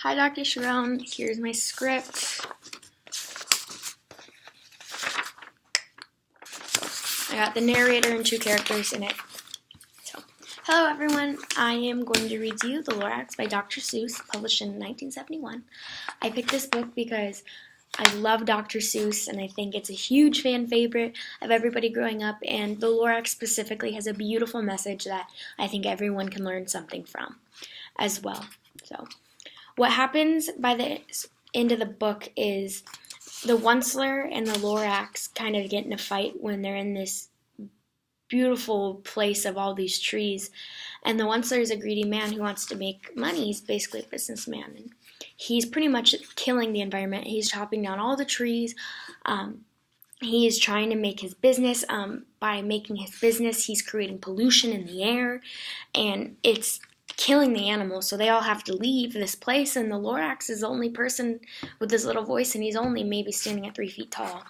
Hi, Dr. Sharon. Here's my script. I got the narrator and 2 characters in it. So, hello everyone. I am going to read to you The Lorax by Dr. Seuss, published in 1971. I picked this book because I love Dr. Seuss, and I think it's a huge fan favorite of everybody growing up, and The Lorax specifically has a beautiful message that I think everyone can learn something from as well. So, what happens by the end of the book is the Onceler and the Lorax kind of get in a fight when they're in this beautiful place of all these trees. And the Onceler is a greedy man who wants to make money. He's basically a businessman. And he's pretty much killing the environment. He's chopping down all the trees. He is trying to make his business. By making his business, he's creating pollution in the air. And it's killing the animals, so they all have to leave this place, and the Lorax is the only person with this little voice, and he's only maybe standing at 3 feet tall,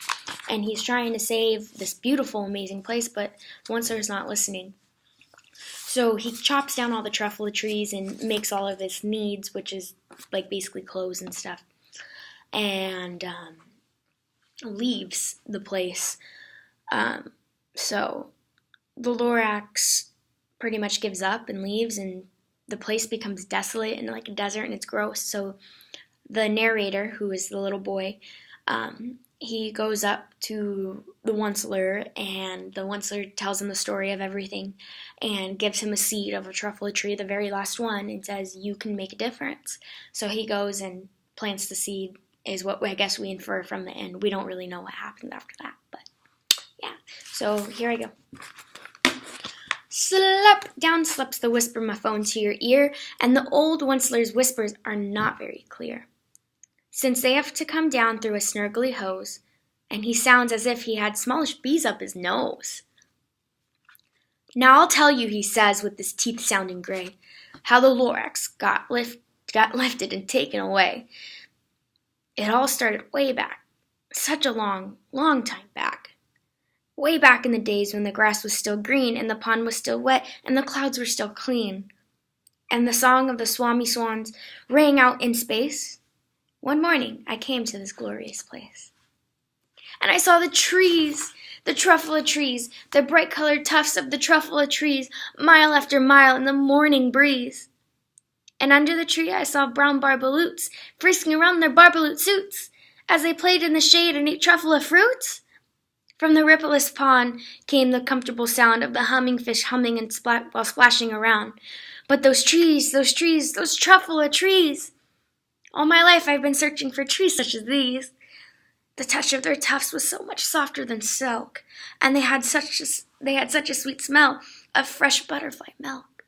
and he's trying to save this beautiful, amazing place, but Onceler's not listening. So he chops down all the truffle trees and makes all of his needs, which is like basically clothes and stuff, and leaves the place. So the Lorax pretty much gives up and leaves, and the place becomes desolate and like a desert, and it's gross. So the narrator, who is the little boy, he goes up to the Onceler, and the Onceler tells him the story of everything and gives him a seed of a truffle tree, the very last one, and says, "You can make a difference." So he goes and plants the seed, is what I guess we infer from the end. We don't really know what happens after that, but yeah. So here I go. Slap! Down slips the whisper-my-phone to your ear, and the old Onceler's whispers are not very clear, since they have to come down through a snurgly hose, and he sounds as if he had smallish bees up his nose. "Now I'll tell you," he says, with his teeth sounding gray, "how the Lorax got lifted and taken away. It all started way back, such a long, long time back. Way back in the days when the grass was still green, and the pond was still wet, and the clouds were still clean, and the song of the swami swans rang out in space. One morning I came to this glorious place, and I saw the trees, the truffula trees, the bright-colored tufts of the truffula trees, mile after mile in the morning breeze. And under the tree I saw brown barbaloots frisking around their barbaloot suits, as they played in the shade and ate truffula fruits. From the rippleless pond came the comfortable sound of the humming fish humming and while splashing around. But those trees, those truffula trees! All my life I've been searching for trees such as these. The touch of their tufts was so much softer than silk, and they had such a sweet smell of fresh butterfly milk.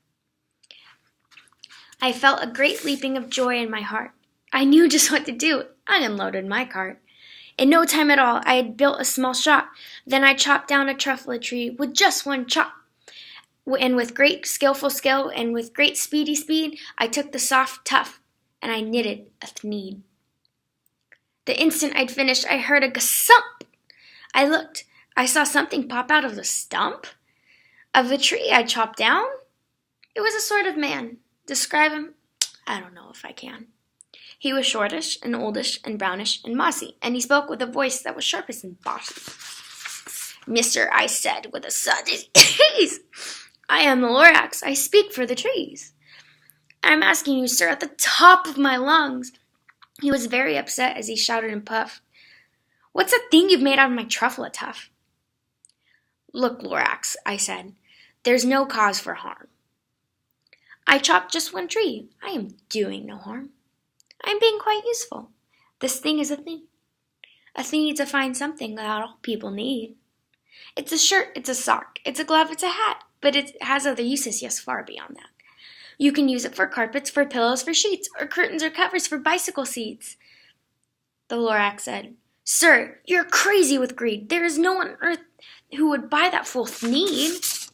I felt a great leaping of joy in my heart. I knew just what to do. I unloaded my cart. In no time at all, I had built a small shop. Then I chopped down a truffula tree with just one chop. And with great skillful skill and with great speedy speed, I took the soft tuft and I knitted a thneed. The instant I'd finished, I heard a gasump. I looked. I saw something pop out of the stump of the tree I chopped down. It was a sort of man. Describe him? I don't know if I can. He was shortish and oldish and brownish and mossy, and he spoke with a voice that was sharpest and bossy. "Mister," I said with a sudden ease, "I am the Lorax. I speak for the trees. I'm asking you, sir, at the top of my lungs." He was very upset as he shouted and puffed. "What's that thing you've made out of my truffula tuft?" "Look, Lorax," I said, "there's no cause for harm. I chopped just one tree. I am doing no harm. I'm being quite useful. This thing is a thing. A thing needs to find something that all people need. It's a shirt, it's a sock, it's a glove, it's a hat, but it has other uses, yes, far beyond that. You can use it for carpets, for pillows, for sheets, or curtains or covers for bicycle seats." The Lorax said, "Sir, you're crazy with greed. There is no one on earth who would buy that fool thneed."